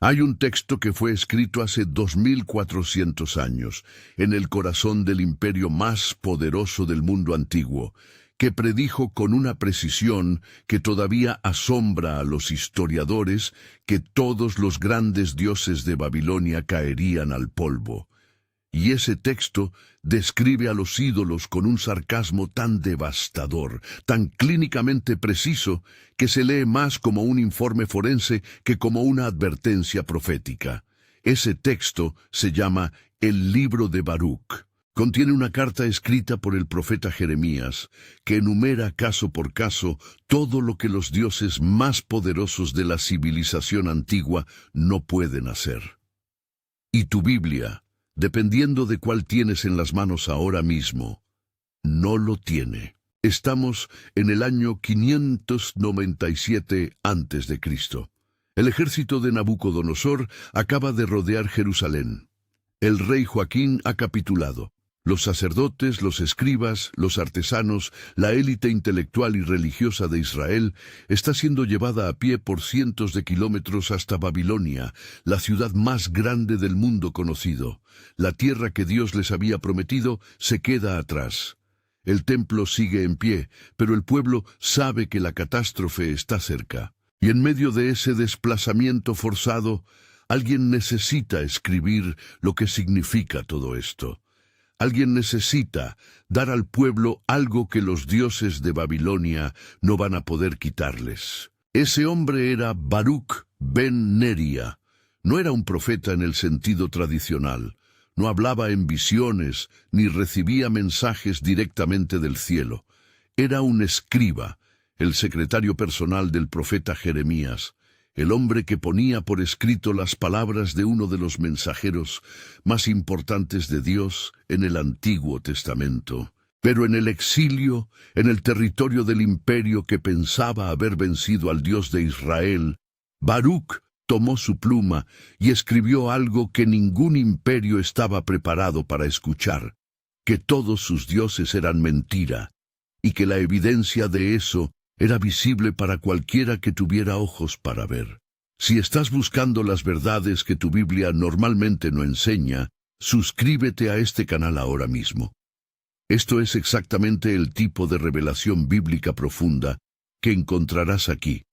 Hay un texto que fue escrito hace 2400 años, en el corazón del imperio más poderoso del mundo antiguo, que predijo con una precisión que todavía asombra a los historiadores que todos los grandes dioses de Babilonia caerían al polvo. Y ese texto describe a los ídolos con un sarcasmo tan devastador, tan clínicamente preciso, que se lee más como un informe forense que como una advertencia profética. Ese texto se llama el Libro de Baruch. Contiene una carta escrita por el profeta Jeremías, que enumera caso por caso todo lo que los dioses más poderosos de la civilización antigua no pueden hacer. Y tu Biblia, dependiendo de cuál tienes en las manos ahora mismo, no lo tiene. Estamos en el año 597 a.C. El ejército de Nabucodonosor acaba de rodear Jerusalén. El rey Joaquín ha capitulado. Los sacerdotes, los escribas, los artesanos, la élite intelectual y religiosa de Israel está siendo llevada a pie por cientos de kilómetros hasta Babilonia, la ciudad más grande del mundo conocido. La tierra que Dios les había prometido se queda atrás. El templo sigue en pie, pero el pueblo sabe que la catástrofe está cerca. Y en medio de ese desplazamiento forzado, alguien necesita escribir lo que significa todo esto. Alguien necesita dar al pueblo algo que los dioses de Babilonia no van a poder quitarles. Ese hombre era Baruch ben Neria. No era un profeta en el sentido tradicional. No hablaba en visiones ni recibía mensajes directamente del cielo. Era un escriba, el secretario personal del profeta Jeremías, el hombre que ponía por escrito las palabras de uno de los mensajeros más importantes de Dios en el Antiguo Testamento. Pero en el exilio, en el territorio del imperio que pensaba haber vencido al Dios de Israel, Baruch tomó su pluma y escribió algo que ningún imperio estaba preparado para escuchar, que todos sus dioses eran mentira, y que la evidencia de eso era visible para cualquiera que tuviera ojos para ver. Si estás buscando las verdades que tu Biblia normalmente no enseña, suscríbete a este canal ahora mismo. Esto es exactamente el tipo de revelación bíblica profunda que encontrarás aquí,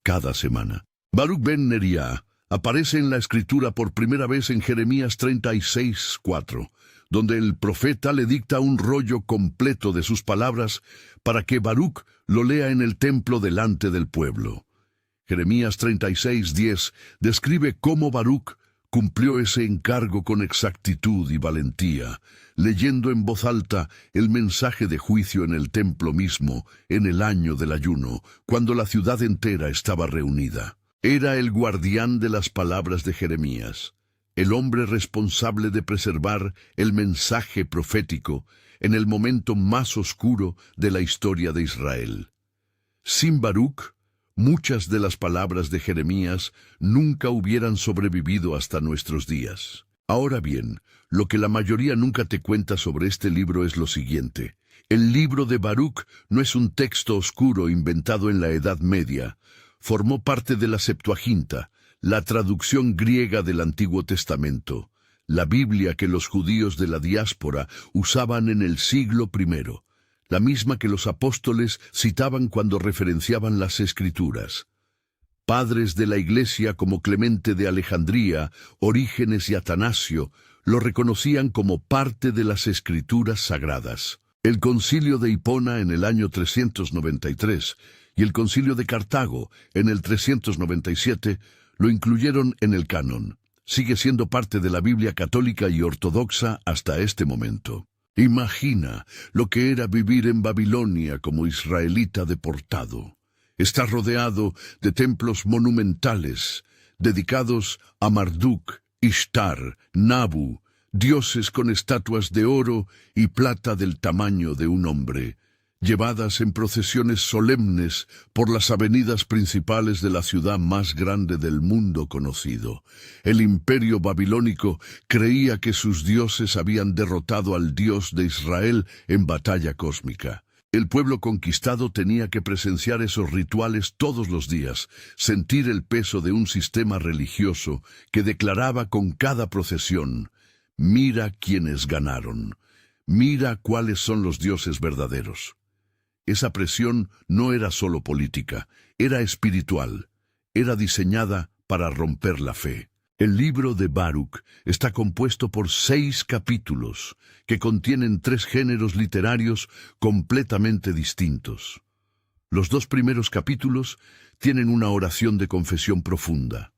cada semana. Baruch ben Neria aparece en la Escritura por primera vez en Jeremías 36:4, donde el profeta le dicta un rollo completo de sus palabras para que Baruch lo lea en el templo delante del pueblo. Jeremías 36:10 describe cómo Baruch cumplió ese encargo con exactitud y valentía, leyendo en voz alta el mensaje de juicio en el templo mismo, en el año del ayuno, cuando la ciudad entera estaba reunida. Era el guardián de las palabras de Jeremías, el hombre responsable de preservar el mensaje profético en el momento más oscuro de la historia de Israel. Sin Baruch, muchas de las palabras de Jeremías nunca hubieran sobrevivido hasta nuestros días. Ahora bien, lo que la mayoría nunca te cuenta sobre este libro es lo siguiente. El libro de Baruch no es un texto oscuro inventado en la Edad Media. Formó parte de la Septuaginta, la traducción griega del Antiguo Testamento, la Biblia que los judíos de la diáspora usaban en el siglo I, la misma que los apóstoles citaban cuando referenciaban las Escrituras. Padres de la Iglesia como Clemente de Alejandría, Orígenes y Atanasio lo reconocían como parte de las Escrituras sagradas. El Concilio de Hipona en el año 393 y el Concilio de Cartago en el 397 lo incluyeron en el canon. Sigue siendo parte de la Biblia católica y ortodoxa hasta este momento. Imagina lo que era vivir en Babilonia como israelita deportado. Está rodeado de templos monumentales, dedicados a Marduk, Ishtar, Nabu, dioses con estatuas de oro y plata del tamaño de un hombre, llevadas en procesiones solemnes por las avenidas principales de la ciudad más grande del mundo conocido. El imperio babilónico creía que sus dioses habían derrotado al Dios de Israel en batalla cósmica. El pueblo conquistado tenía que presenciar esos rituales todos los días, sentir el peso de un sistema religioso que declaraba con cada procesión: mira quiénes ganaron, mira cuáles son los dioses verdaderos. Esa presión no era solo política, era espiritual, era diseñada para romper la fe. El libro de Baruc está compuesto por 6 capítulos que contienen 3 géneros literarios completamente distintos. Los 2 primeros capítulos tienen una oración de confesión profunda,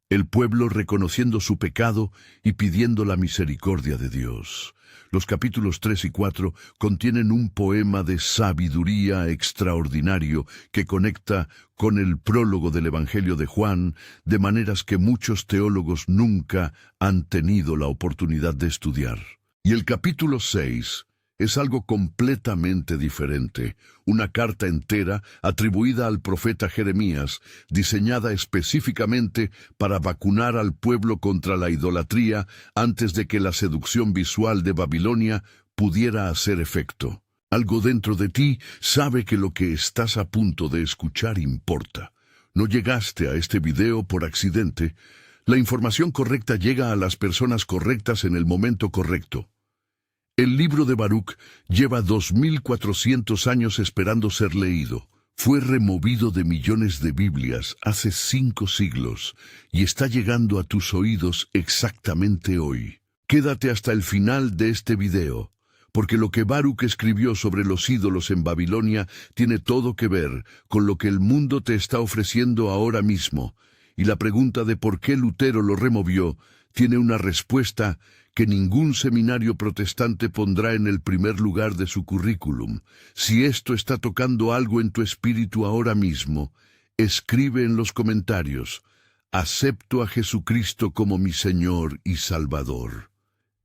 el pueblo reconociendo su pecado y pidiendo la misericordia de Dios. Los capítulos 3 y 4 contienen un poema de sabiduría extraordinario que conecta con el prólogo del Evangelio de Juan, de maneras que muchos teólogos nunca han tenido la oportunidad de estudiar. Y el capítulo 6 es algo completamente diferente, una carta entera atribuida al profeta Jeremías, diseñada específicamente para vacunar al pueblo contra la idolatría antes de que la seducción visual de Babilonia pudiera hacer efecto. Algo dentro de ti sabe que lo que estás a punto de escuchar importa. No llegaste a este video por accidente. La información correcta llega a las personas correctas en el momento correcto. El libro de Baruc lleva 2400 años esperando ser leído. Fue removido de millones de Biblias hace 5 siglos y está llegando a tus oídos exactamente hoy. Quédate hasta el final de este video, porque lo que Baruc escribió sobre los ídolos en Babilonia tiene todo que ver con lo que el mundo te está ofreciendo ahora mismo, y la pregunta de por qué Lutero lo removió tiene una respuesta que ningún seminario protestante pondrá en el primer lugar de su currículum. Si esto está tocando algo en tu espíritu ahora mismo, escribe en los comentarios: acepto a Jesucristo como mi Señor y Salvador.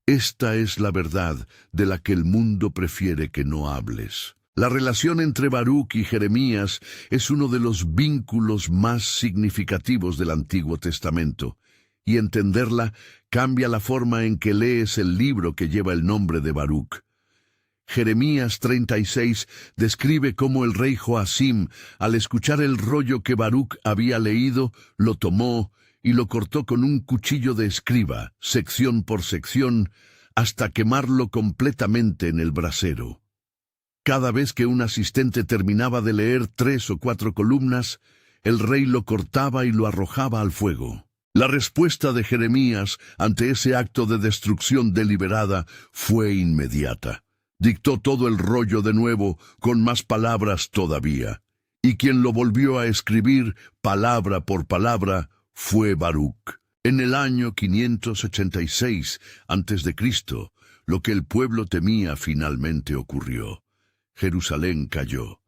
Esta es la verdad de la que el mundo prefiere que no hables. La relación entre Baruc y Jeremías es uno de los vínculos más significativos del Antiguo Testamento, y entenderla cambia la forma en que lees el libro que lleva el nombre de Baruc. Jeremías 36 describe cómo el rey Joacim, al escuchar el rollo que Baruc había leído, lo tomó y lo cortó con un cuchillo de escriba, sección por sección, hasta quemarlo completamente en el brasero. Cada vez que un asistente terminaba de leer 3 o 4 columnas, el rey lo cortaba y lo arrojaba al fuego. La respuesta de Jeremías ante ese acto de destrucción deliberada fue inmediata. Dictó todo el rollo de nuevo, con más palabras todavía. Y quien lo volvió a escribir, palabra por palabra, fue Baruc. En el año 586 a.C., lo que el pueblo temía finalmente ocurrió. Jerusalén cayó.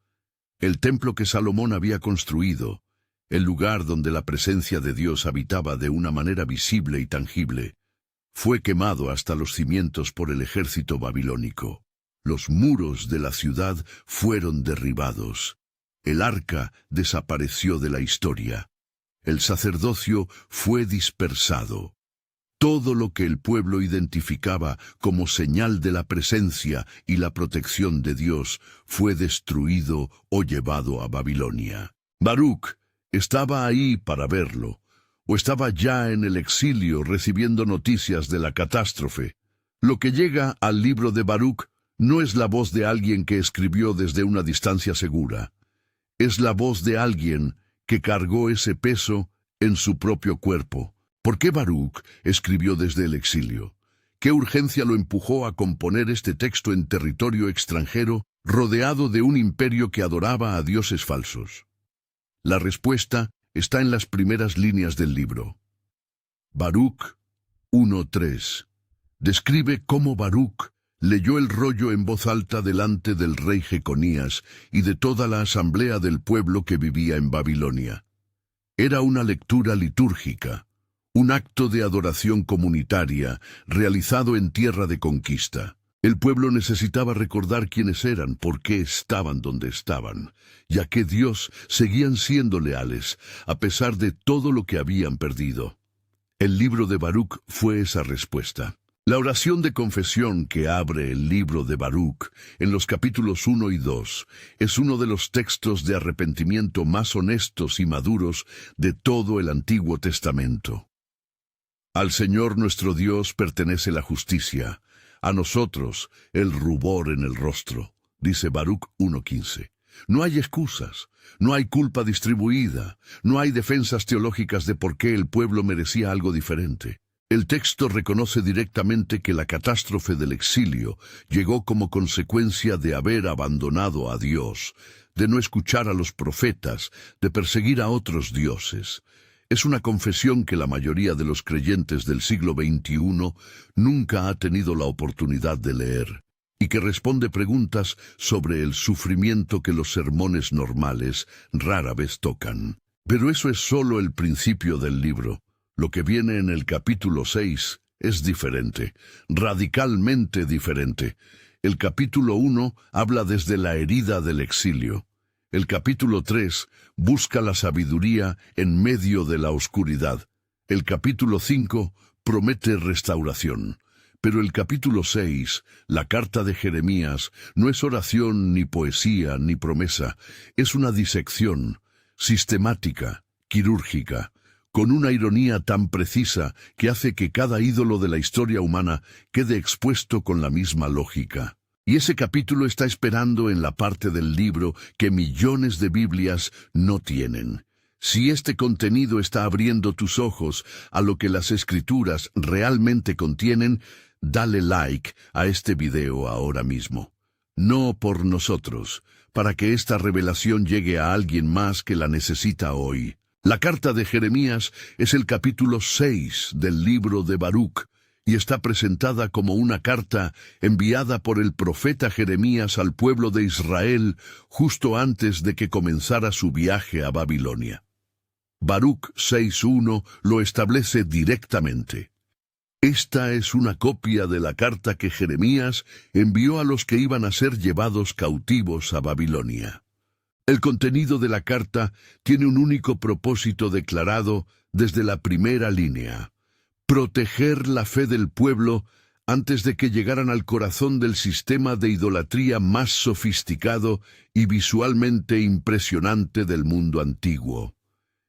El templo que Salomón había construido, el lugar donde la presencia de Dios habitaba de una manera visible y tangible, fue quemado hasta los cimientos por el ejército babilónico. Los muros de la ciudad fueron derribados. El arca desapareció de la historia. El sacerdocio fue dispersado. Todo lo que el pueblo identificaba como señal de la presencia y la protección de Dios fue destruido o llevado a Babilonia. Baruc estaba ahí para verlo, o estaba ya en el exilio recibiendo noticias de la catástrofe. Lo que llega al libro de Baruc no es la voz de alguien que escribió desde una distancia segura. Es la voz de alguien que cargó ese peso en su propio cuerpo. ¿Por qué Baruc escribió desde el exilio? ¿Qué urgencia lo empujó a componer este texto en territorio extranjero, rodeado de un imperio que adoraba a dioses falsos? La respuesta está en las primeras líneas del libro. Baruc 1:3 describe cómo Baruc leyó el rollo en voz alta delante del rey Jeconías y de toda la asamblea del pueblo que vivía en Babilonia. Era una lectura litúrgica, un acto de adoración comunitaria realizado en tierra de conquista. El pueblo necesitaba recordar quiénes eran, por qué estaban donde estaban, ya que Dios seguían siendo leales, a pesar de todo lo que habían perdido. El libro de Baruc fue esa respuesta. La oración de confesión que abre el libro de Baruc, en los capítulos 1 y 2, es uno de los textos de arrepentimiento más honestos y maduros de todo el Antiguo Testamento. Al Señor nuestro Dios pertenece la justicia, a nosotros el rubor en el rostro, dice Baruc 1:15. No hay excusas, no hay culpa distribuida, no hay defensas teológicas de por qué el pueblo merecía algo diferente. El texto reconoce directamente que la catástrofe del exilio llegó como consecuencia de haber abandonado a Dios, de no escuchar a los profetas, de perseguir a otros dioses. Es una confesión que la mayoría de los creyentes del siglo XXI nunca ha tenido la oportunidad de leer, y que responde preguntas sobre el sufrimiento que los sermones normales rara vez tocan. Pero eso es solo el principio del libro. Lo que viene en el capítulo 6 es diferente, radicalmente diferente. El capítulo 1 habla desde la herida del exilio. El capítulo 3 busca la sabiduría en medio de la oscuridad. El capítulo 5 promete restauración. Pero el capítulo 6, la carta de Jeremías, no es oración, ni poesía, ni promesa. Es una disección sistemática, quirúrgica, con una ironía tan precisa que hace que cada ídolo de la historia humana quede expuesto con la misma lógica. Y ese capítulo está esperando en la parte del libro que millones de Biblias no tienen. Si este contenido está abriendo tus ojos a lo que las Escrituras realmente contienen, dale like a este video ahora mismo. No por nosotros, para que esta revelación llegue a alguien más que la necesita hoy. La carta de Jeremías es el capítulo 6 del libro de Baruc y está presentada como una carta enviada por el profeta Jeremías al pueblo de Israel justo antes de que comenzara su viaje a Babilonia. Baruc 6:1 lo establece directamente. Esta es una copia de la carta que Jeremías envió a los que iban a ser llevados cautivos a Babilonia. El contenido de la carta tiene un único propósito declarado desde la primera línea: proteger la fe del pueblo antes de que llegaran al corazón del sistema de idolatría más sofisticado y visualmente impresionante del mundo antiguo.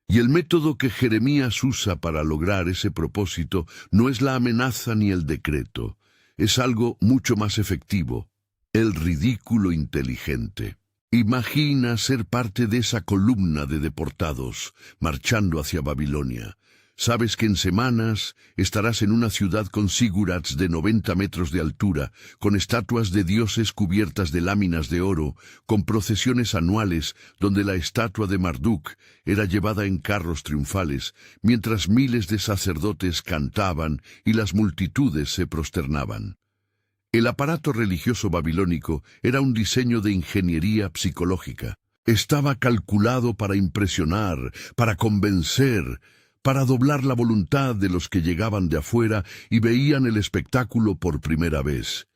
Y el método que Jeremías usa para lograr ese propósito no es la amenaza ni el decreto, es algo mucho más efectivo: el ridículo inteligente. Imagina ser parte de esa columna de deportados marchando hacia Babilonia. Sabes que en semanas estarás en una ciudad con zigurats de 90 metros de altura, con estatuas de dioses cubiertas de láminas de oro, con procesiones anuales donde la estatua de Marduk era llevada en carros triunfales, mientras miles de sacerdotes cantaban y las multitudes se prosternaban. El aparato religioso babilónico era un diseño de ingeniería psicológica. Estaba calculado para impresionar, para convencer, para doblar la voluntad de los que llegaban de afuera y veían el espectáculo por primera vez.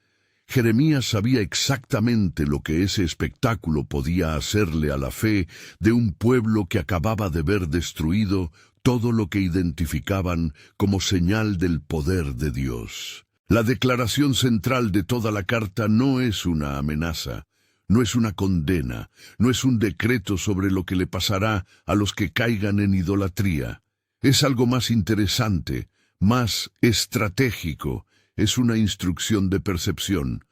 Jeremías sabía exactamente lo que ese espectáculo podía hacerle a la fe de un pueblo que acababa de ver destruido todo lo que identificaban como señal del poder de Dios. La declaración central de toda la carta no es una amenaza, no es una condena, no es un decreto sobre lo que le pasará a los que caigan en idolatría. Es algo más interesante, más estratégico, es una instrucción de percepción.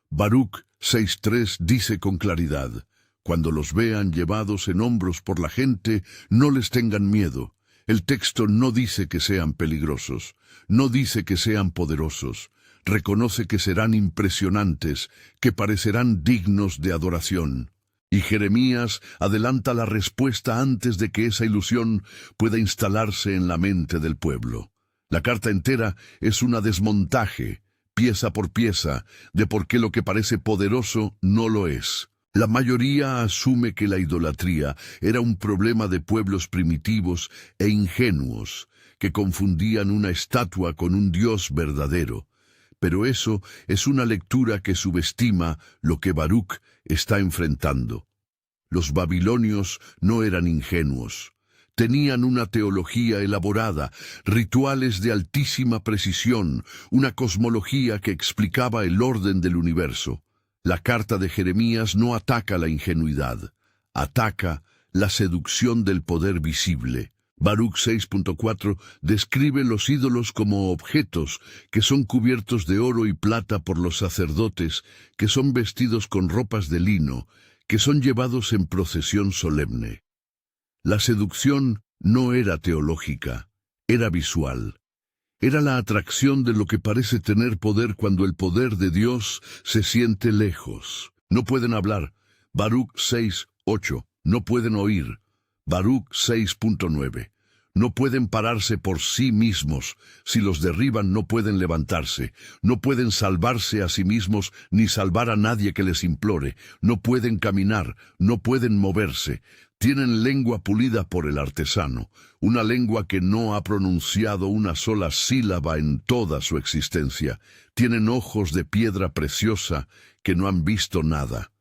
Baruc 6:3 dice con claridad: cuando los vean llevados en hombros por la gente, no les tengan miedo. El texto no dice que sean peligrosos, no dice que sean poderosos. Reconoce que serán impresionantes, que parecerán dignos de adoración. Y Jeremías adelanta la respuesta antes de que esa ilusión pueda instalarse en la mente del pueblo. La carta entera es una desmontaje, pieza por pieza, de por qué lo que parece poderoso no lo es. La mayoría asume que la idolatría era un problema de pueblos primitivos e ingenuos, que confundían una estatua con un Dios verdadero. Pero eso es una lectura que subestima lo que Baruc está enfrentando. Los babilonios no eran ingenuos. Tenían una teología elaborada, rituales de altísima precisión, una cosmología que explicaba el orden del universo. La carta de Jeremías no ataca la ingenuidad, ataca la seducción del poder visible. Baruch 6.4 describe los ídolos como objetos que son cubiertos de oro y plata por los sacerdotes, que son vestidos con ropas de lino, que son llevados en procesión solemne. La seducción no era teológica, era visual. Era la atracción de lo que parece tener poder cuando el poder de Dios se siente lejos. No pueden hablar. Baruch 6.8. No pueden oír. Baruch 6.9. No pueden pararse por sí mismos. Si los derriban no pueden levantarse. No pueden salvarse a sí mismos ni salvar a nadie que les implore. No pueden caminar. No pueden moverse. Tienen lengua pulida por el artesano, una lengua que no ha pronunciado una sola sílaba en toda su existencia. Tienen ojos de piedra preciosa que no han visto nada.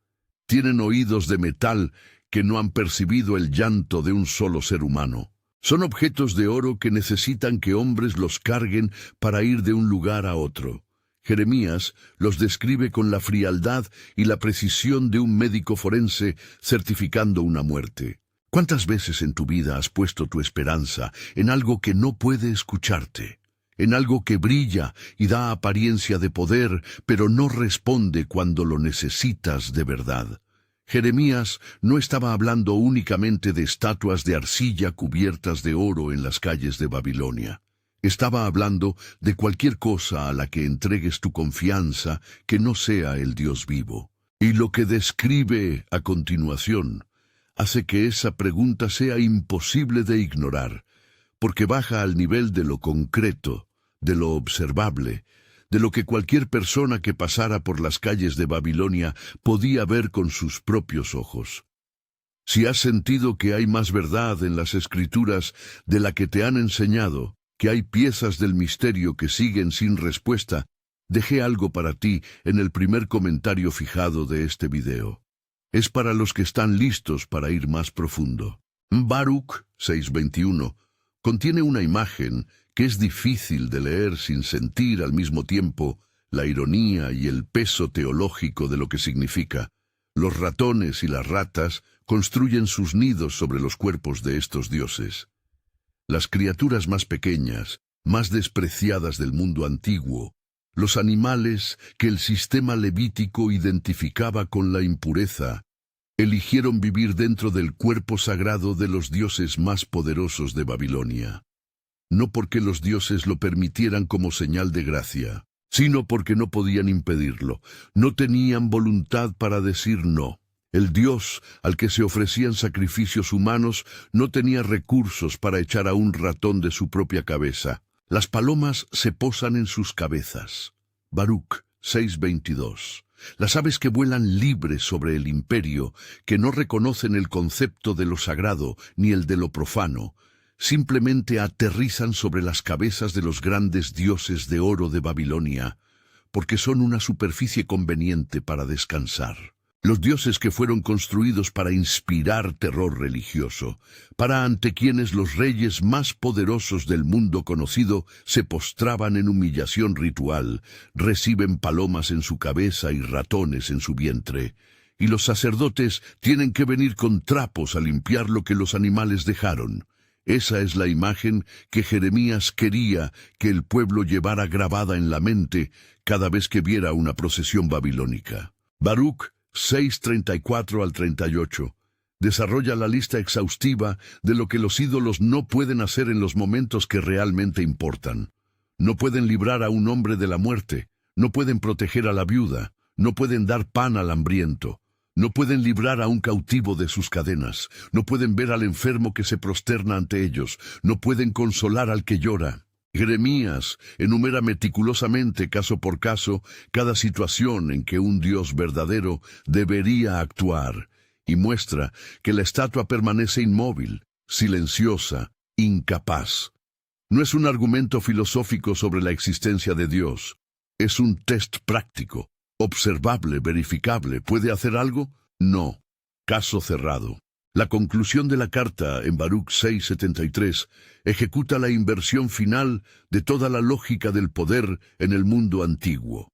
Tienen oídos de metal que no han percibido el llanto de un solo ser humano. Son objetos de oro que necesitan que hombres los carguen para ir de un lugar a otro. Jeremías los describe con la frialdad y la precisión de un médico forense certificando una muerte. ¿Cuántas veces en tu vida has puesto tu esperanza en algo que no puede escucharte? En algo que brilla y da apariencia de poder, pero no responde cuando lo necesitas de verdad. Jeremías no estaba hablando únicamente de estatuas de arcilla cubiertas de oro en las calles de Babilonia. Estaba hablando de cualquier cosa a la que entregues tu confianza que no sea el Dios vivo. Y lo que describe a continuación hace que esa pregunta sea imposible de ignorar, porque baja al nivel de lo concreto, de lo observable, de lo que cualquier persona que pasara por las calles de Babilonia podía ver con sus propios ojos. Si has sentido que hay más verdad en las Escrituras de la que te han enseñado, que hay piezas del misterio que siguen sin respuesta, dejé algo para ti en el primer comentario fijado de este video. Es para los que están listos para ir más profundo. Baruch 6.21 contiene una imagen que es difícil de leer sin sentir al mismo tiempo la ironía y el peso teológico de lo que significa. Los ratones y las ratas construyen sus nidos sobre los cuerpos de estos dioses. Las criaturas más pequeñas, más despreciadas del mundo antiguo, los animales que el sistema levítico identificaba con la impureza, eligieron vivir dentro del cuerpo sagrado de los dioses más poderosos de Babilonia. No porque los dioses lo permitieran como señal de gracia, sino porque no podían impedirlo, no tenían voluntad para decir no. El Dios al que se ofrecían sacrificios humanos no tenía recursos para echar a un ratón de su propia cabeza. Las palomas se posan en sus cabezas. Baruch 6.22. Las aves que vuelan libres sobre el imperio, que no reconocen el concepto de lo sagrado ni el de lo profano, simplemente aterrizan sobre las cabezas de los grandes dioses de oro de Babilonia, porque son una superficie conveniente para descansar. Los dioses que fueron construidos para inspirar terror religioso, para ante quienes los reyes más poderosos del mundo conocido se postraban en humillación ritual, reciben palomas en su cabeza y ratones en su vientre, y los sacerdotes tienen que venir con trapos a limpiar lo que los animales dejaron. Esa es la imagen que Jeremías quería que el pueblo llevara grabada en la mente cada vez que viera una procesión babilónica. Baruch 6.34 al 38 desarrolla la lista exhaustiva de lo que los ídolos no pueden hacer en los momentos que realmente importan. No pueden librar a un hombre de la muerte, no pueden proteger a la viuda, no pueden dar pan al hambriento, no pueden librar a un cautivo de sus cadenas, no pueden ver al enfermo que se prosterna ante ellos, no pueden consolar al que llora. Jeremías enumera meticulosamente, caso por caso, cada situación en que un Dios verdadero debería actuar, y muestra que la estatua permanece inmóvil, silenciosa, incapaz. No es un argumento filosófico sobre la existencia de Dios, es un test práctico, observable, verificable. ¿Puede hacer algo? No. Caso cerrado. La conclusión de la carta en Baruch 6:73 ejecuta la inversión final de toda la lógica del poder en el mundo antiguo.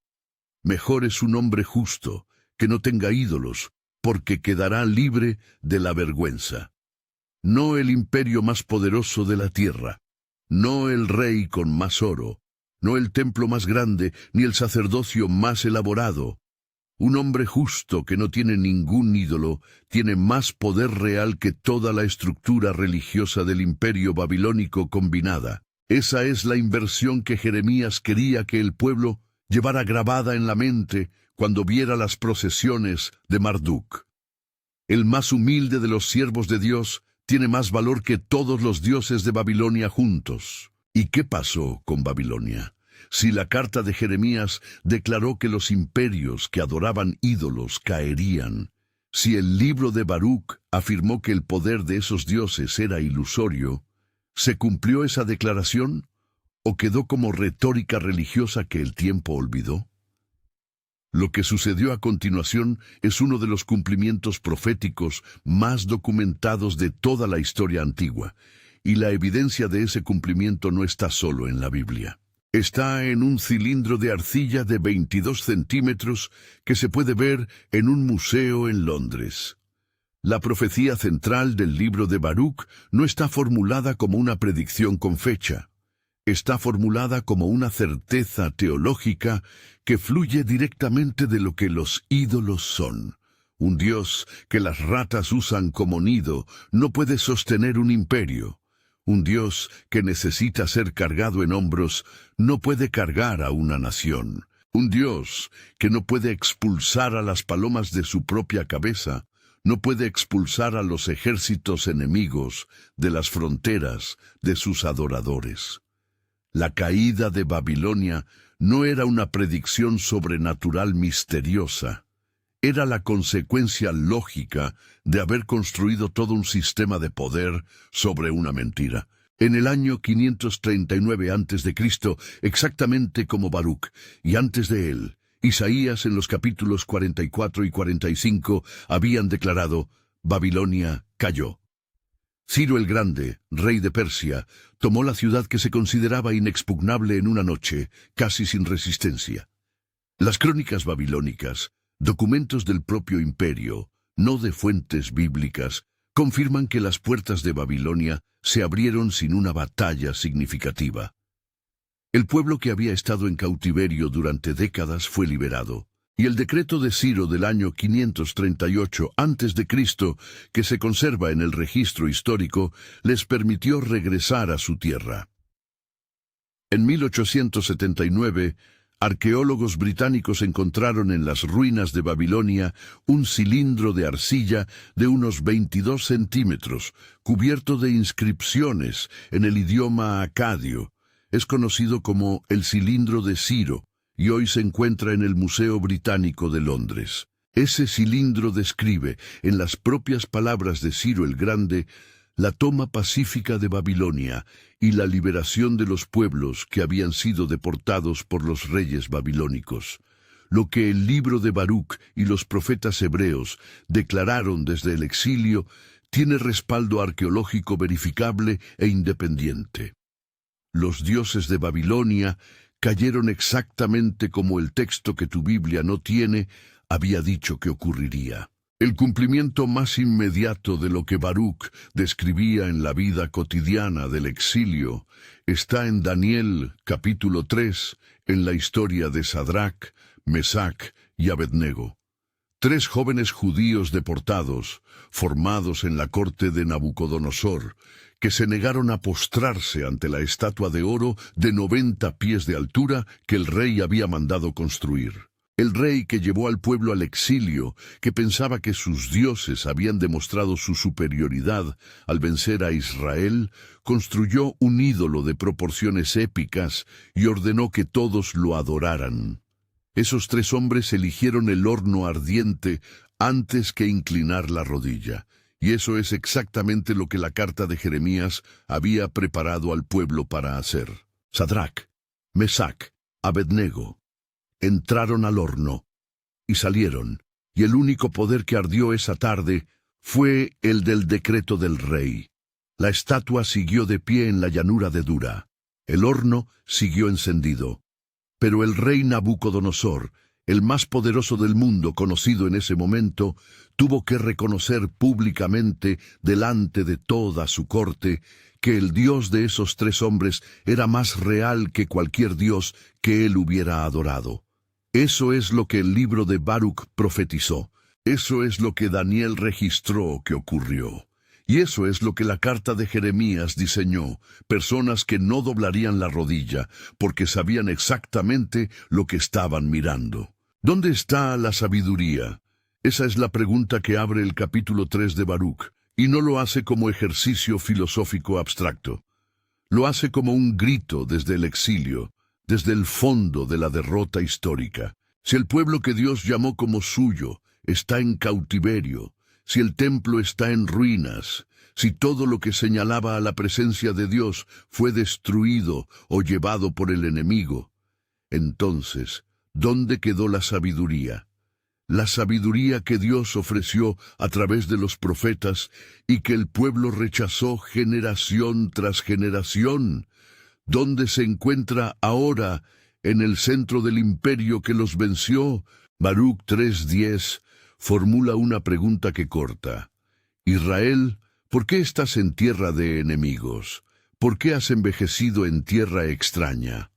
Mejor es un hombre justo que no tenga ídolos, porque quedará libre de la vergüenza. No el imperio más poderoso de la tierra, no el rey con más oro, no el templo más grande, ni el sacerdocio más elaborado. Un hombre justo que no tiene ningún ídolo tiene más poder real que toda la estructura religiosa del imperio babilónico combinada. Esa es la inversión que Jeremías quería que el pueblo llevara grabada en la mente cuando viera las procesiones de Marduk. El más humilde de los siervos de Dios tiene más valor que todos los dioses de Babilonia juntos. ¿Y qué pasó con Babilonia? Si la carta de Jeremías declaró que los imperios que adoraban ídolos caerían, si el libro de Baruch afirmó que el poder de esos dioses era ilusorio, ¿se cumplió esa declaración o quedó como retórica religiosa que el tiempo olvidó? Lo que sucedió a continuación es uno de los cumplimientos proféticos más documentados de toda la historia antigua, y la evidencia de ese cumplimiento no está solo en la Biblia. Está en un cilindro de arcilla de 22 centímetros que se puede ver en un museo en Londres. La profecía central del libro de Baruch no está formulada como una predicción con fecha. Está formulada como una certeza teológica que fluye directamente de lo que los ídolos son. Un dios que las ratas usan como nido no puede sostener un imperio. Un Dios que necesita ser cargado en hombros no puede cargar a una nación. Un Dios que no puede expulsar a las palomas de su propia cabeza, no puede expulsar a los ejércitos enemigos de las fronteras de sus adoradores. La caída de Babilonia no era una predicción sobrenatural misteriosa. Era la consecuencia lógica de haber construido todo un sistema de poder sobre una mentira. En el año 539 a.C., exactamente como Baruch, y antes de él, Isaías en los capítulos 44 y 45 habían declarado: Babilonia cayó. Ciro el Grande, rey de Persia, tomó la ciudad que se consideraba inexpugnable en una noche, casi sin resistencia. Las crónicas babilónicas, documentos del propio imperio, no de fuentes bíblicas, confirman que las puertas de Babilonia se abrieron sin una batalla significativa. El pueblo que había estado en cautiverio durante décadas fue liberado, y el decreto de Ciro del año 538 a.C., que se conserva en el registro histórico, les permitió regresar a su tierra. En 1879, arqueólogos británicos encontraron en las ruinas de Babilonia un cilindro de arcilla de unos 22 centímetros, cubierto de inscripciones en el idioma acadio. Es conocido como el cilindro de Ciro, y hoy se encuentra en el Museo Británico de Londres. Ese cilindro describe, en las propias palabras de Ciro el Grande, la toma pacífica de Babilonia y la liberación de los pueblos que habían sido deportados por los reyes babilónicos. Lo que el libro de Baruch y los profetas hebreos declararon desde el exilio tiene respaldo arqueológico verificable e independiente. Los dioses de Babilonia cayeron exactamente como el texto que tu Biblia no tiene había dicho que ocurriría. El cumplimiento más inmediato de lo que Baruch describía en la vida cotidiana del exilio está en Daniel capítulo 3, en la historia de Sadrach, Mesach y Abednego. 3 jóvenes judíos deportados, formados en la corte de Nabucodonosor, que se negaron a postrarse ante la estatua de oro de 90 pies de altura que el rey había mandado construir. El rey que llevó al pueblo al exilio, que pensaba que sus dioses habían demostrado su superioridad al vencer a Israel, construyó un ídolo de proporciones épicas y ordenó que todos lo adoraran. Esos 3 hombres eligieron el horno ardiente antes que inclinar la rodilla, y eso es exactamente lo que la carta de Jeremías había preparado al pueblo para hacer. Sadrach, Mesach, Abednego entraron al horno y salieron, y el único poder que ardió esa tarde fue el del decreto del rey. La estatua siguió de pie en la llanura de Dura. El horno siguió encendido. Pero el rey Nabucodonosor, el más poderoso del mundo conocido en ese momento, tuvo que reconocer públicamente delante de toda su corte que el Dios de esos tres hombres era más real que cualquier Dios que él hubiera adorado. Eso es lo que el libro de Baruch profetizó. Eso es lo que Daniel registró que ocurrió. Y eso es lo que la carta de Jeremías diseñó, personas que no doblarían la rodilla, porque sabían exactamente lo que estaban mirando. ¿Dónde está la sabiduría? Esa es la pregunta que abre el capítulo 3 de Baruch, y no lo hace como ejercicio filosófico abstracto. Lo hace como un grito desde el exilio, desde el fondo de la derrota histórica. Si el pueblo que Dios llamó como suyo está en cautiverio, si el templo está en ruinas, si todo lo que señalaba a la presencia de Dios fue destruido o llevado por el enemigo, entonces, ¿dónde quedó la sabiduría? La sabiduría que Dios ofreció a través de los profetas y que el pueblo rechazó generación tras generación. ¿Dónde se encuentra ahora en el centro del imperio que los venció? Baruch 3:10 formula una pregunta que corta. Israel, ¿por qué estás en tierra de enemigos? ¿Por qué has envejecido en tierra extraña?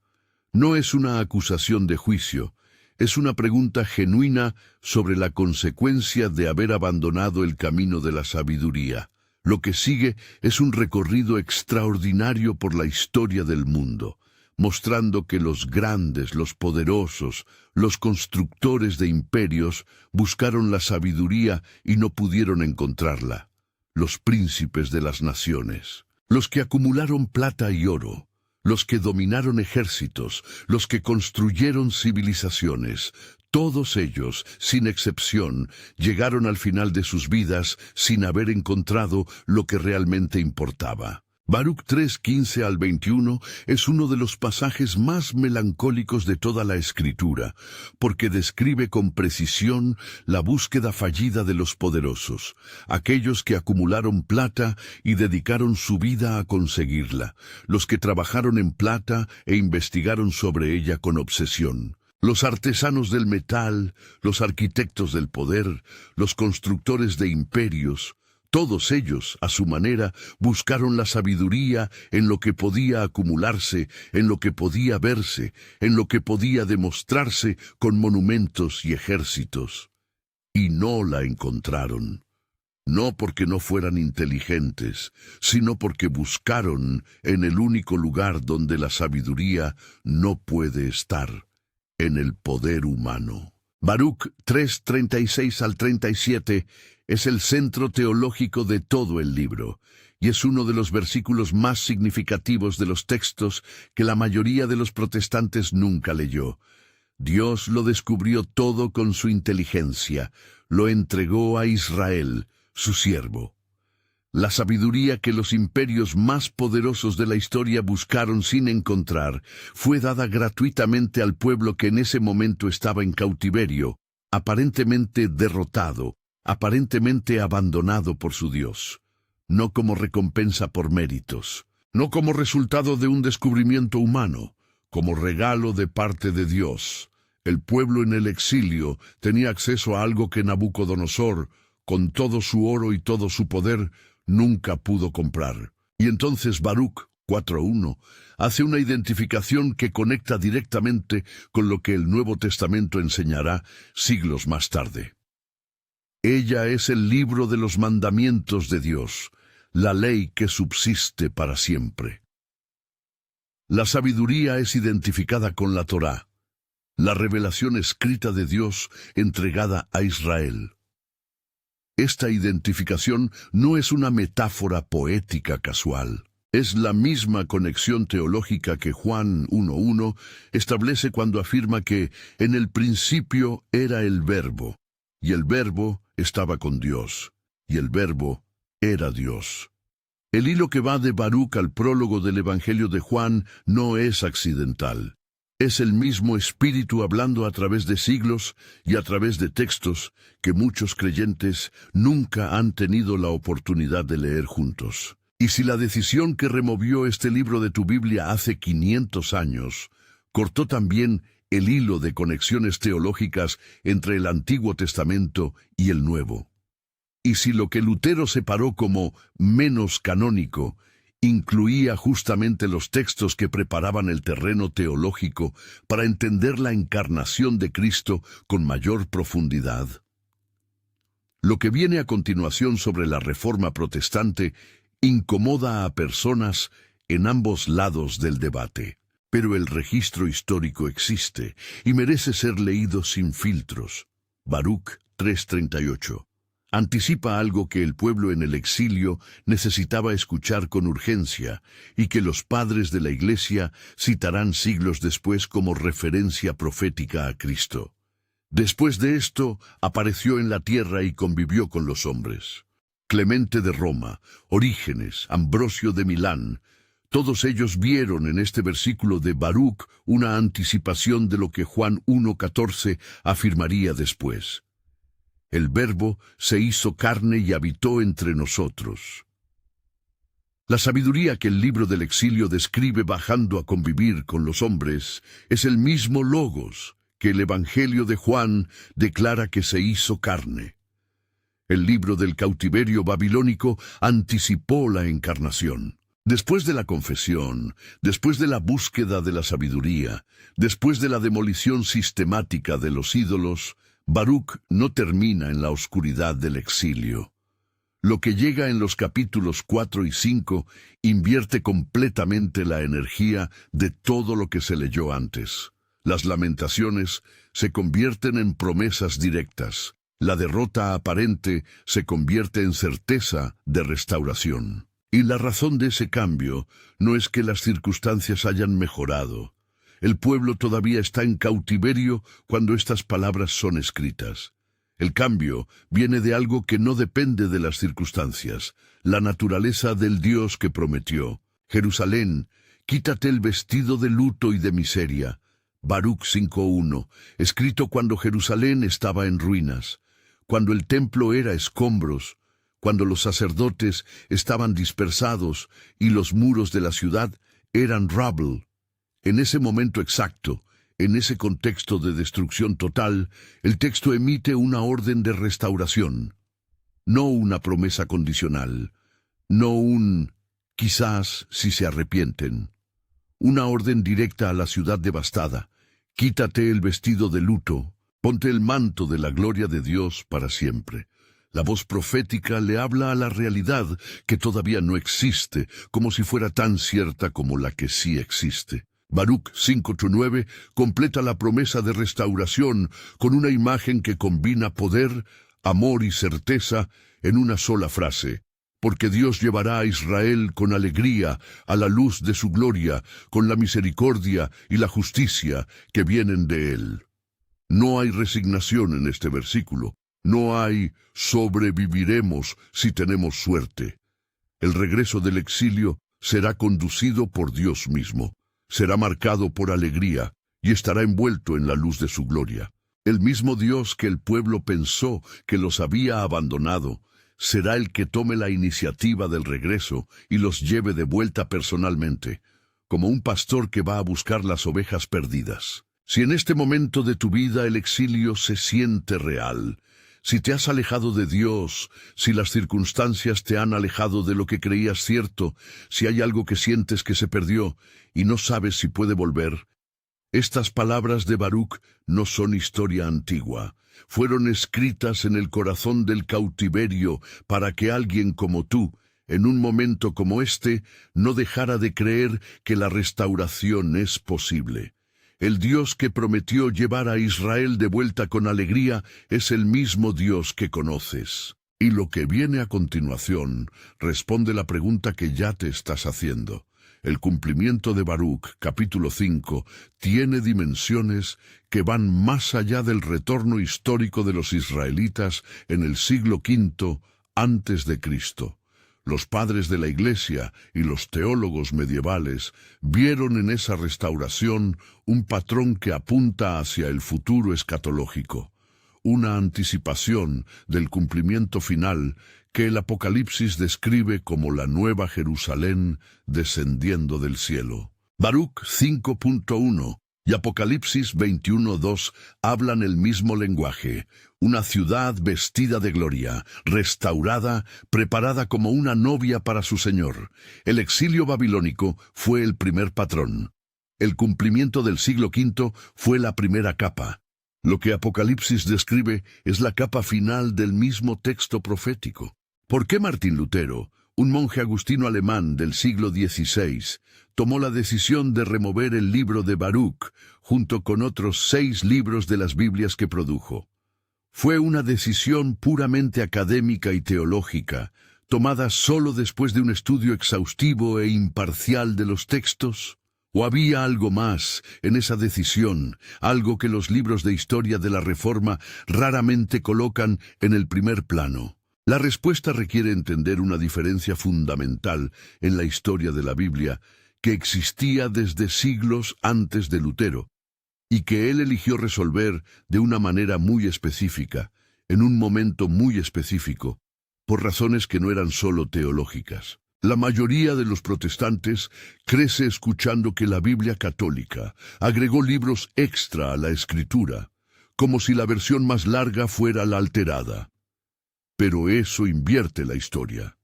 No es una acusación de juicio, es una pregunta genuina sobre la consecuencia de haber abandonado el camino de la sabiduría. Lo que sigue es un recorrido extraordinario por la historia del mundo, mostrando que los grandes, los poderosos, los constructores de imperios buscaron la sabiduría y no pudieron encontrarla. Los príncipes de las naciones, los que acumularon plata y oro, los que dominaron ejércitos, los que construyeron civilizaciones, todos ellos, sin excepción, llegaron al final de sus vidas sin haber encontrado lo que realmente importaba. Baruch 3:15 al 21 es uno de los pasajes más melancólicos de toda la Escritura, porque describe con precisión la búsqueda fallida de los poderosos, aquellos que acumularon plata y dedicaron su vida a conseguirla, los que trabajaron en plata e investigaron sobre ella con obsesión. Los artesanos del metal, los arquitectos del poder, los constructores de imperios, todos ellos, a su manera, buscaron la sabiduría en lo que podía acumularse, en lo que podía verse, en lo que podía demostrarse con monumentos y ejércitos. Y no la encontraron. No porque no fueran inteligentes, sino porque buscaron en el único lugar donde la sabiduría no puede estar, en el poder humano. Baruch 3:36 al 37 es el centro teológico de todo el libro, y es uno de los versículos más significativos de los textos que la mayoría de los protestantes nunca leyó. Dios lo descubrió todo con su inteligencia, lo entregó a Israel, su siervo. La sabiduría que los imperios más poderosos de la historia buscaron sin encontrar fue dada gratuitamente al pueblo que en ese momento estaba en cautiverio, aparentemente derrotado, aparentemente abandonado por su Dios, no como recompensa por méritos, no como resultado de un descubrimiento humano, como regalo de parte de Dios. El pueblo en el exilio tenía acceso a algo que Nabucodonosor, con todo su oro y todo su poder, nunca pudo comprar. Y entonces Baruch 4:1 hace una identificación que conecta directamente con lo que el Nuevo Testamento enseñará siglos más tarde. Ella es el libro de los mandamientos de Dios, la ley que subsiste para siempre. La sabiduría es identificada con la Torá, la revelación escrita de Dios entregada a Israel. Esta identificación no es una metáfora poética casual. Es la misma conexión teológica que Juan 1:1 establece cuando afirma que en el principio era el Verbo, y el Verbo estaba con Dios, y el Verbo era Dios. El hilo que va de Baruch al prólogo del Evangelio de Juan no es accidental. Es el mismo Espíritu hablando a través de siglos y a través de textos que muchos creyentes nunca han tenido la oportunidad de leer juntos. Y si la decisión que removió este libro de tu Biblia hace 500 años cortó también el hilo de conexiones teológicas entre el Antiguo Testamento y el Nuevo. Y si lo que Lutero separó como menos canónico incluía justamente los textos que preparaban el terreno teológico para entender la encarnación de Cristo con mayor profundidad. Lo que viene a continuación sobre la Reforma Protestante incomoda a personas en ambos lados del debate. Pero el registro histórico existe y merece ser leído sin filtros. Baruch 3:38. Anticipa algo que el pueblo en el exilio necesitaba escuchar con urgencia y que los padres de la Iglesia citarán siglos después como referencia profética a Cristo. Después de esto, apareció en la tierra y convivió con los hombres. Clemente de Roma, Orígenes, Ambrosio de Milán, todos ellos vieron en este versículo de Baruch una anticipación de lo que Juan 1:14 afirmaría después. El Verbo se hizo carne y habitó entre nosotros. La sabiduría que el libro del exilio describe bajando a convivir con los hombres es el mismo Logos que el Evangelio de Juan declara que se hizo carne. El libro del cautiverio babilónico anticipó la encarnación. Después de la confesión, después de la búsqueda de la sabiduría, después de la demolición sistemática de los ídolos, Baruch no termina en la oscuridad del exilio. Lo que llega en los capítulos 4 y 5 invierte completamente la energía de todo lo que se leyó antes. Las lamentaciones se convierten en promesas directas. La derrota aparente se convierte en certeza de restauración. Y la razón de ese cambio no es que las circunstancias hayan mejorado. El pueblo todavía está en cautiverio cuando estas palabras son escritas. El cambio viene de algo que no depende de las circunstancias, la naturaleza del Dios que prometió. Jerusalén, quítate el vestido de luto y de miseria. Baruch 5:1, escrito cuando Jerusalén estaba en ruinas, cuando el templo era escombros, cuando los sacerdotes estaban dispersados y los muros de la ciudad eran rubble. En ese momento exacto, en ese contexto de destrucción total, el texto emite una orden de restauración, no una promesa condicional, no un quizás si se arrepienten, una orden directa a la ciudad devastada. Quítate el vestido de luto, ponte el manto de la gloria de Dios para siempre. La voz profética le habla a la realidad que todavía no existe, como si fuera tan cierta como la que sí existe. Baruch 5:9 completa la promesa de restauración con una imagen que combina poder, amor y certeza en una sola frase. Porque Dios llevará a Israel con alegría a la luz de su gloria, con la misericordia y la justicia que vienen de Él. No hay resignación en este versículo. No hay sobreviviremos si tenemos suerte. El regreso del exilio será conducido por Dios mismo. Será marcado por alegría y estará envuelto en la luz de su gloria. El mismo Dios que el pueblo pensó que los había abandonado, será el que tome la iniciativa del regreso y los lleve de vuelta personalmente, como un pastor que va a buscar las ovejas perdidas. Si en este momento de tu vida el exilio se siente real, si te has alejado de Dios, si las circunstancias te han alejado de lo que creías cierto, si hay algo que sientes que se perdió y no sabes si puede volver, estas palabras de Baruch no son historia antigua. Fueron escritas en el corazón del cautiverio para que alguien como tú, en un momento como este, no dejara de creer que la restauración es posible. El Dios que prometió llevar a Israel de vuelta con alegría es el mismo Dios que conoces. Y lo que viene a continuación responde la pregunta que ya te estás haciendo. El cumplimiento de Baruch, capítulo 5, tiene dimensiones que van más allá del retorno histórico de los israelitas en el siglo V antes de Cristo. Los padres de la Iglesia y los teólogos medievales vieron en esa restauración un patrón que apunta hacia el futuro escatológico, una anticipación del cumplimiento final que el Apocalipsis describe como la nueva Jerusalén descendiendo del cielo. Baruch 5.1 y Apocalipsis 21.2 hablan el mismo lenguaje, una ciudad vestida de gloria, restaurada, preparada como una novia para su Señor. El exilio babilónico fue el primer patrón. El cumplimiento del siglo V fue la primera capa. Lo que Apocalipsis describe es la capa final del mismo texto profético. ¿Por qué Martín Lutero, un monje agustino alemán del siglo XVI, tomó la decisión de remover el libro de Baruch junto con otros 6 libros de las Biblias que produjo? Fue una decisión puramente académica y teológica, tomada solo después de un estudio exhaustivo e imparcial de los textos. ¿O había algo más en esa decisión, algo que los libros de historia de la Reforma raramente colocan en el primer plano? La respuesta requiere entender una diferencia fundamental en la historia de la Biblia que existía desde siglos antes de Lutero, y que él eligió resolver de una manera muy específica, en un momento muy específico, por razones que no eran solo teológicas. La mayoría de los protestantes crece escuchando que la Biblia católica agregó libros extra a la Escritura, como si la versión más larga fuera la alterada. Pero eso invierte la historia.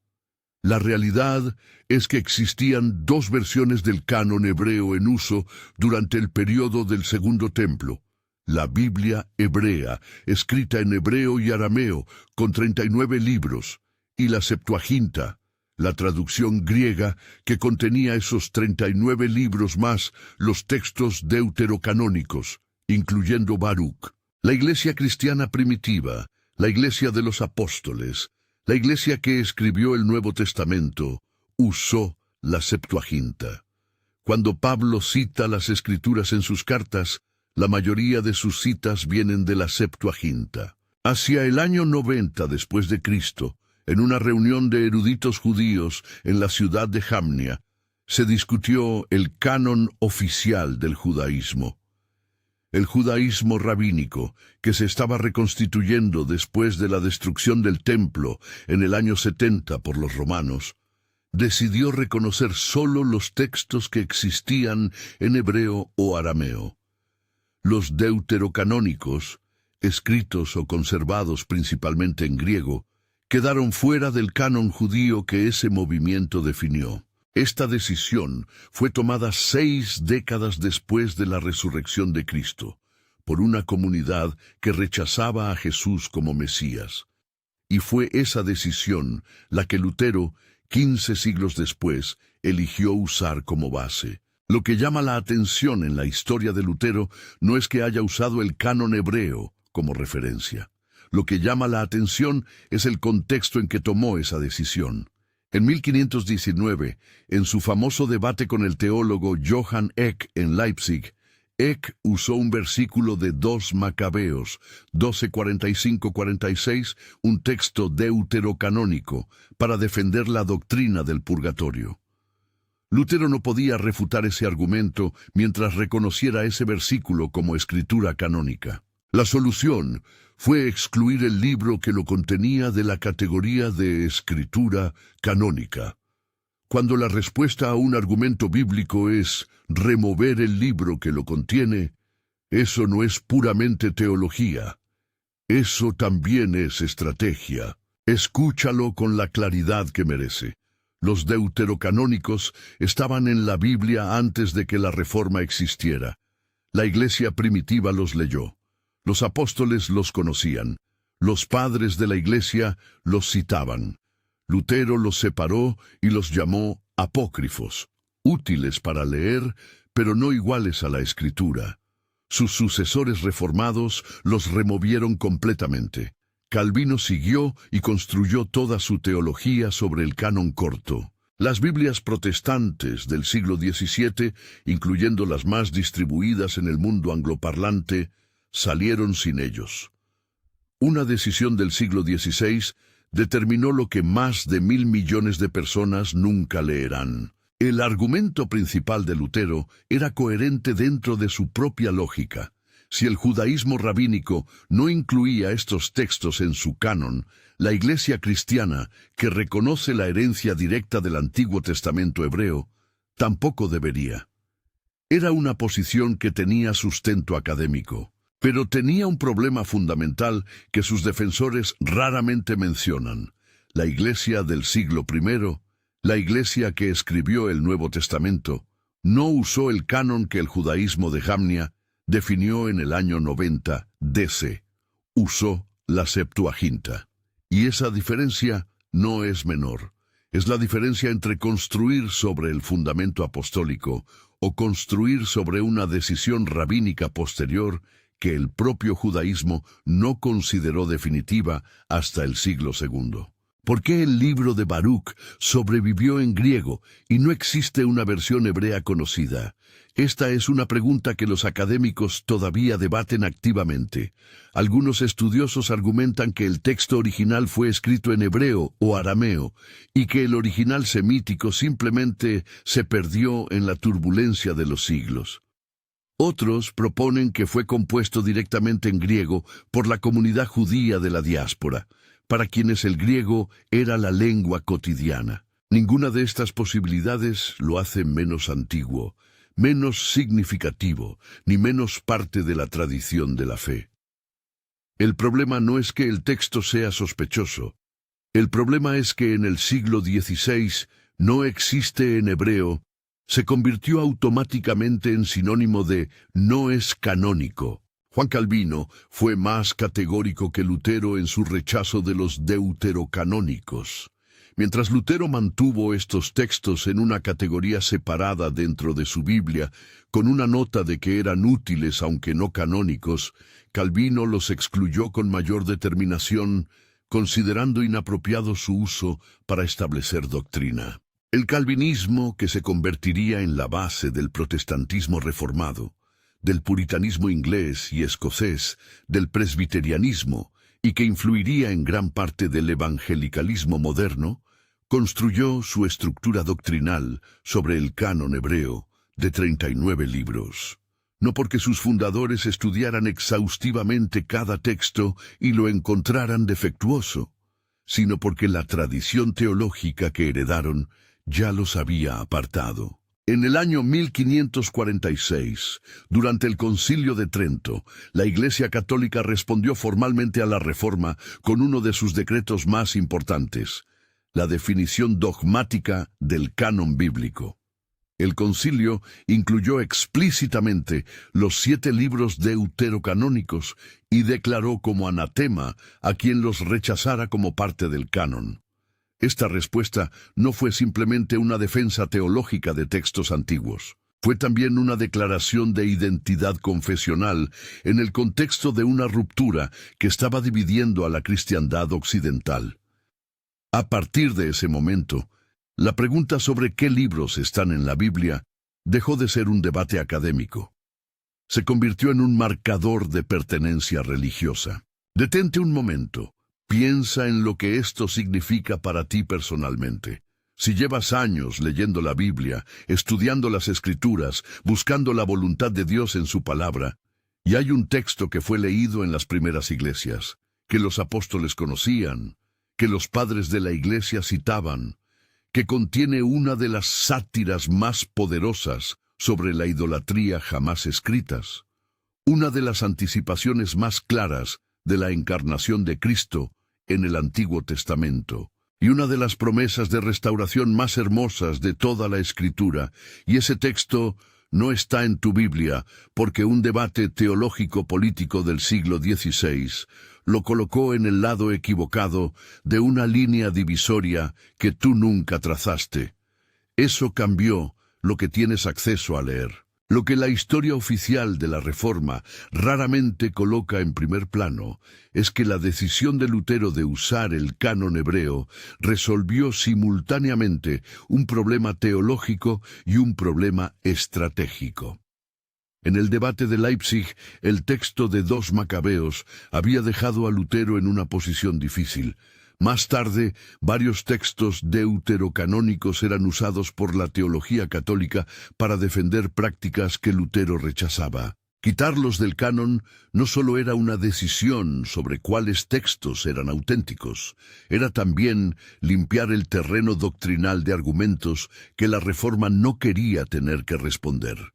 La realidad es que existían 2 versiones del canon hebreo en uso durante el período del Segundo Templo. La Biblia hebrea, escrita en hebreo y arameo, con 39 libros, y la Septuaginta, la traducción griega que contenía esos 39 libros más los textos deuterocanónicos, incluyendo Baruch. La iglesia cristiana primitiva, la iglesia de los apóstoles, la iglesia que escribió el Nuevo Testamento, usó la Septuaginta. Cuando Pablo cita las Escrituras en sus cartas, la mayoría de sus citas vienen de la Septuaginta. Hacia el año 90 después de Cristo, en una reunión de eruditos judíos en la ciudad de Jamnia, se discutió el canon oficial del judaísmo. El judaísmo rabínico, que se estaba reconstituyendo después de la destrucción del templo en el año 70 por los romanos, decidió reconocer solo los textos que existían en hebreo o arameo. Los deuterocanónicos, escritos o conservados principalmente en griego, quedaron fuera del canon judío que ese movimiento definió. Esta decisión fue tomada 6 décadas después de la resurrección de Cristo, por una comunidad que rechazaba a Jesús como Mesías. Y fue esa decisión la que Lutero, 15 siglos después, eligió usar como base. Lo que llama la atención en la historia de Lutero no es que haya usado el canon hebreo como referencia. Lo que llama la atención es el contexto en que tomó esa decisión. En 1519, en su famoso debate con el teólogo Johann Eck en Leipzig, Eck usó un versículo de 2 Macabeos, 12:45-46, un texto deuterocanónico, para defender la doctrina del purgatorio. Lutero no podía refutar ese argumento mientras reconociera ese versículo como escritura canónica. La solución fue excluir el libro que lo contenía de la categoría de escritura canónica. Cuando la respuesta a un argumento bíblico es remover el libro que lo contiene, eso no es puramente teología. Eso también es estrategia. Escúchalo con la claridad que merece. Los deuterocanónicos estaban en la Biblia antes de que la Reforma existiera. La iglesia primitiva los leyó. Los apóstoles los conocían. Los padres de la iglesia los citaban. Lutero los separó y los llamó apócrifos, útiles para leer, pero no iguales a la Escritura. Sus sucesores reformados los removieron completamente. Calvino siguió y construyó toda su teología sobre el canon corto. Las Biblias protestantes del siglo XVII, incluyendo las más distribuidas en el mundo angloparlante, salieron sin ellos. Una decisión del siglo XVI determinó lo que más de 1.000 millones de personas nunca leerán. El argumento principal de Lutero era coherente dentro de su propia lógica. Si el judaísmo rabínico no incluía estos textos en su canon, la Iglesia cristiana, que reconoce la herencia directa del Antiguo Testamento hebreo, tampoco debería. Era una posición que tenía sustento académico, pero tenía un problema fundamental que sus defensores raramente mencionan. La Iglesia del siglo I, la Iglesia que escribió el Nuevo Testamento, no usó el canon que el judaísmo de Jamnia definió en el año 90 DC. Usó la Septuaginta. Y esa diferencia no es menor. Es la diferencia entre construir sobre el fundamento apostólico o construir sobre una decisión rabínica posterior que el propio judaísmo no consideró definitiva hasta el siglo II. ¿Por qué el libro de Baruch sobrevivió en griego y no existe una versión hebrea conocida? Esta es una pregunta que los académicos todavía debaten activamente. Algunos estudiosos argumentan que el texto original fue escrito en hebreo o arameo y que el original semítico simplemente se perdió en la turbulencia de los siglos. Otros proponen que fue compuesto directamente en griego por la comunidad judía de la diáspora, para quienes el griego era la lengua cotidiana. Ninguna de estas posibilidades lo hace menos antiguo, menos significativo, ni menos parte de la tradición de la fe. El problema no es que el texto sea sospechoso. El problema es que en el siglo XVI no existe en hebreo, se convirtió automáticamente en sinónimo de no es canónico. Juan Calvino fue más categórico que Lutero en su rechazo de los deuterocanónicos. Mientras Lutero mantuvo estos textos en una categoría separada dentro de su Biblia, con una nota de que eran útiles aunque no canónicos, Calvino los excluyó con mayor determinación, considerando inapropiado su uso para establecer doctrina. El calvinismo, que se convertiría en la base del protestantismo reformado, del puritanismo inglés y escocés, del presbiterianismo, y que influiría en gran parte del evangelicalismo moderno, construyó su estructura doctrinal sobre el canon hebreo de 39 libros. No porque sus fundadores estudiaran exhaustivamente cada texto y lo encontraran defectuoso, sino porque la tradición teológica que heredaron ya los había apartado. En el año 1546, durante el Concilio de Trento, la Iglesia Católica respondió formalmente a la Reforma con uno de sus decretos más importantes, la definición dogmática del canon bíblico. El concilio incluyó explícitamente los 7 libros deuterocanónicos y declaró como anatema a quien los rechazara como parte del canon. Esta respuesta no fue simplemente una defensa teológica de textos antiguos. Fue también una declaración de identidad confesional en el contexto de una ruptura que estaba dividiendo a la cristiandad occidental. A partir de ese momento, la pregunta sobre qué libros están en la Biblia dejó de ser un debate académico. Se convirtió en un marcador de pertenencia religiosa. Detente un momento. Piensa en lo que esto significa para ti personalmente. Si llevas años leyendo la Biblia, estudiando las Escrituras, buscando la voluntad de Dios en su palabra, y hay un texto que fue leído en las primeras iglesias, que los apóstoles conocían, que los padres de la iglesia citaban, que contiene una de las sátiras más poderosas sobre la idolatría jamás escritas, una de las anticipaciones más claras de la encarnación de Cristo en el Antiguo Testamento, y una de las promesas de restauración más hermosas de toda la Escritura, y ese texto no está en tu Biblia porque un debate teológico-político del siglo XVI lo colocó en el lado equivocado de una línea divisoria que tú nunca trazaste. Eso cambió lo que tienes acceso a leer. Lo que la historia oficial de la Reforma raramente coloca en primer plano es que la decisión de Lutero de usar el canon hebreo resolvió simultáneamente un problema teológico y un problema estratégico. En el debate de Leipzig, el texto de 2 Macabeos había dejado a Lutero en una posición difícil, Más tarde, varios textos deuterocanónicos eran usados por la teología católica para defender prácticas que Lutero rechazaba. Quitarlos del canon no solo era una decisión sobre cuáles textos eran auténticos, era también limpiar el terreno doctrinal de argumentos que la Reforma no quería tener que responder.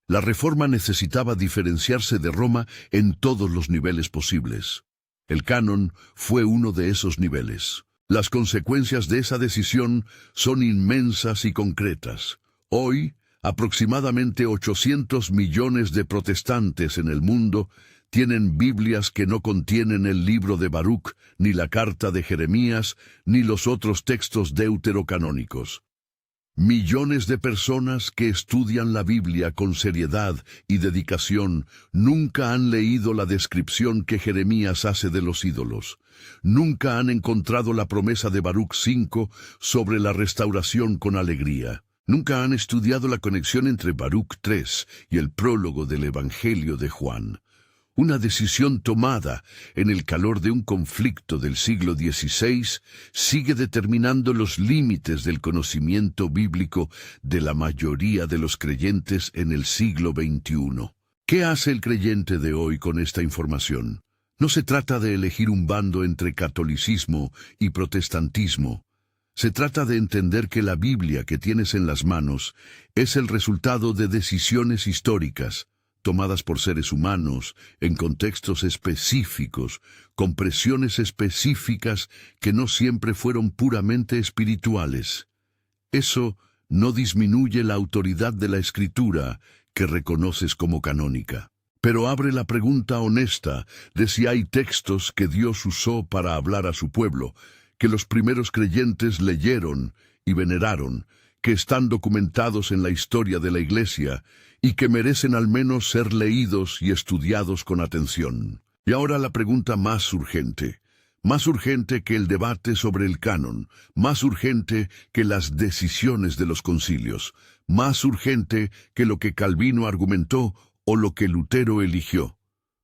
La Reforma necesitaba diferenciarse de Roma en todos los niveles posibles. El canon fue uno de esos niveles. Las consecuencias de esa decisión son inmensas y concretas. Hoy, aproximadamente 800 millones de protestantes en el mundo tienen Biblias que no contienen el libro de Baruch, ni la carta de Jeremías, ni los otros textos deuterocanónicos. Millones de personas que estudian la Biblia con seriedad y dedicación nunca han leído la descripción que Jeremías hace de los ídolos. Nunca han encontrado la promesa de Baruch 5 sobre la restauración con alegría. Nunca han estudiado la conexión entre Baruch 3 y el prólogo del Evangelio de Juan. Una decisión tomada en el calor de un conflicto del siglo XVI sigue determinando los límites del conocimiento bíblico de la mayoría de los creyentes en el siglo XXI. ¿Qué hace el creyente de hoy con esta información? No se trata de elegir un bando entre catolicismo y protestantismo. Se trata de entender que la Biblia que tienes en las manos es el resultado de decisiones históricas, tomadas por seres humanos, en contextos específicos, con presiones específicas que no siempre fueron puramente espirituales. Eso no disminuye la autoridad de la Escritura que reconoces como canónica, pero abre la pregunta honesta de si hay textos que Dios usó para hablar a su pueblo, que los primeros creyentes leyeron y veneraron, que están documentados en la historia de la Iglesia y que merecen al menos ser leídos y estudiados con atención. Y ahora la pregunta más urgente que el debate sobre el canon, más urgente que las decisiones de los concilios, más urgente que lo que Calvino argumentó o lo que Lutero eligió.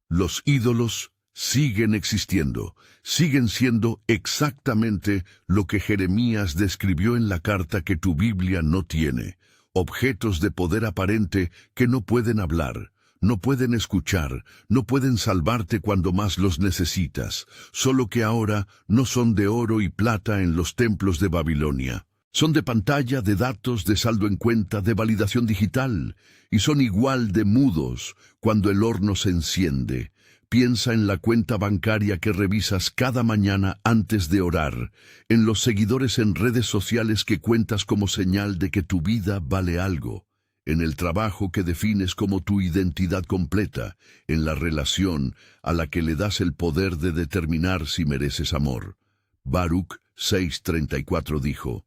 Los ídolos siguen existiendo, siguen siendo exactamente lo que Jeremías describió en la carta que tu Biblia no tiene, objetos de poder aparente que no pueden hablar, no pueden escuchar, no pueden salvarte cuando más los necesitas, solo que ahora no son de oro y plata en los templos de Babilonia. Son de pantalla, de datos, de saldo en cuenta, de validación digital, y son igual de mudos cuando el horno se enciende. Piensa en la cuenta bancaria que revisas cada mañana antes de orar, en los seguidores en redes sociales que cuentas como señal de que tu vida vale algo, en el trabajo que defines como tu identidad completa, en la relación a la que le das el poder de determinar si mereces amor. Baruch 6:34 dijo: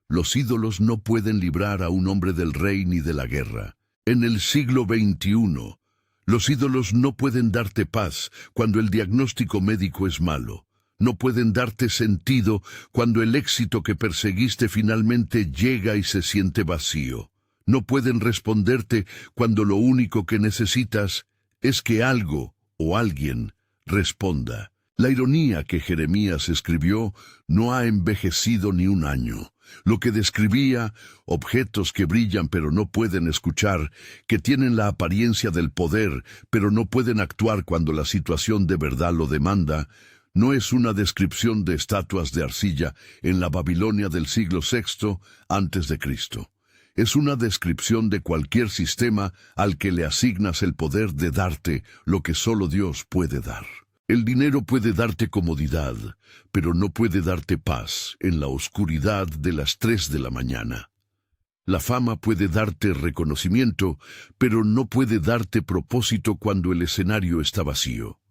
«Los ídolos no pueden librar a un hombre del rey ni de la guerra». En el siglo XXI, los ídolos no pueden darte paz cuando el diagnóstico médico es malo. No pueden darte sentido cuando el éxito que perseguiste finalmente llega y se siente vacío. No pueden responderte cuando lo único que necesitas es que algo o alguien responda. La ironía que Jeremías escribió no ha envejecido ni un año. Lo que describía, objetos que brillan pero no pueden escuchar, que tienen la apariencia del poder pero no pueden actuar cuando la situación de verdad lo demanda, no es una descripción de estatuas de arcilla en la Babilonia del siglo VI antes de Cristo. Es una descripción de cualquier sistema al que le asignas el poder de darte lo que solo Dios puede dar. El dinero puede darte comodidad, pero no puede darte paz en la oscuridad de las 3 de la mañana. La fama puede darte reconocimiento, pero no puede darte propósito cuando el escenario está vacío.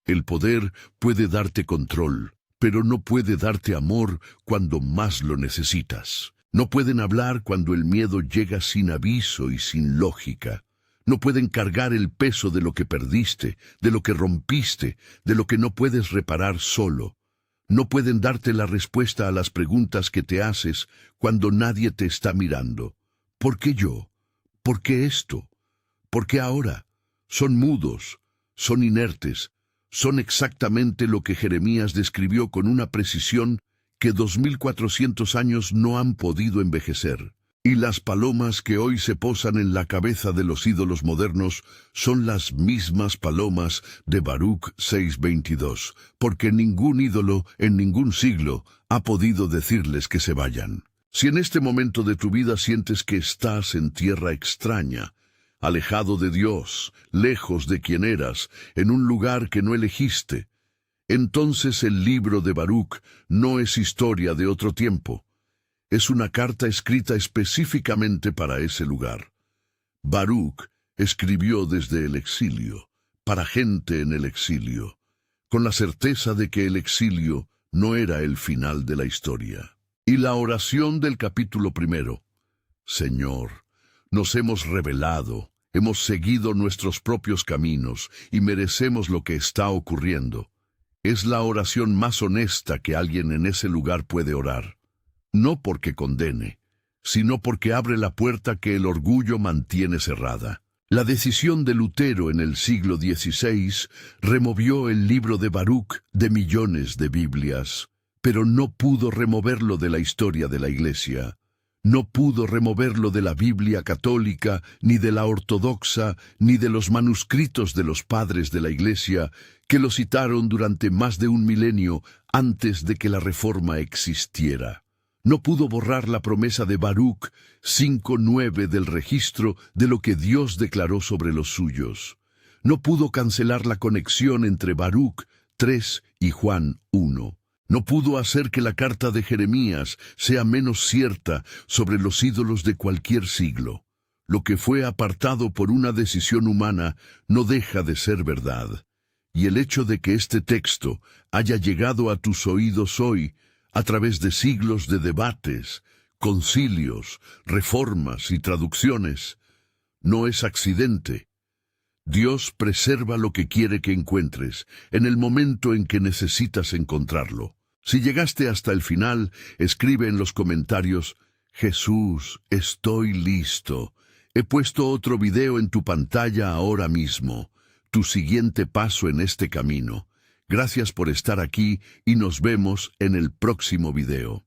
El poder puede darte control, pero no puede darte amor cuando más lo necesitas. No pueden hablar cuando el miedo llega sin aviso y sin lógica. No pueden cargar el peso de lo que perdiste, de lo que rompiste, de lo que no puedes reparar solo. No pueden darte la respuesta a las preguntas que te haces cuando nadie te está mirando. ¿Por qué yo? ¿Por qué esto? ¿Por qué ahora? Son mudos, son inertes, son exactamente lo que Jeremías describió con una precisión que 2400 años no han podido envejecer. Y las palomas que hoy se posan en la cabeza de los ídolos modernos son las mismas palomas de Baruch 6:22, porque ningún ídolo en ningún siglo ha podido decirles que se vayan. Si en este momento de tu vida sientes que estás en tierra extraña, alejado de Dios, lejos de quien eras, en un lugar que no elegiste, entonces el libro de Baruch no es historia de otro tiempo. Es una carta escrita específicamente para ese lugar. Baruch escribió desde el exilio, para gente en el exilio, con la certeza de que el exilio no era el final de la historia. Y la oración del capítulo 1. Señor, nos hemos rebelado, hemos seguido nuestros propios caminos y merecemos lo que está ocurriendo. Es la oración más honesta que alguien en ese lugar puede orar. No porque condene, sino porque abre la puerta que el orgullo mantiene cerrada. La decisión de Lutero en el siglo XVI removió el libro de Baruch de millones de Biblias, pero no pudo removerlo de la historia de la Iglesia. No pudo removerlo de la Biblia católica, ni de la ortodoxa, ni de los manuscritos de los padres de la Iglesia, que lo citaron durante más de un milenio antes de que la Reforma existiera. No pudo borrar la promesa de Baruch 5:9 del registro de lo que Dios declaró sobre los suyos. No pudo cancelar la conexión entre Baruch 3 y Juan 1. No pudo hacer que la carta de Jeremías sea menos cierta sobre los ídolos de cualquier siglo. Lo que fue apartado por una decisión humana no deja de ser verdad. Y el hecho de que este texto haya llegado a tus oídos hoy, a través de siglos de debates, concilios, reformas y traducciones, no es accidente. Dios preserva lo que quiere que encuentres en el momento en que necesitas encontrarlo. Si llegaste hasta el final, escribe en los comentarios: Jesús, estoy listo. He puesto otro video en tu pantalla ahora mismo. Tu siguiente paso en este camino. Gracias por estar aquí y nos vemos en el próximo video.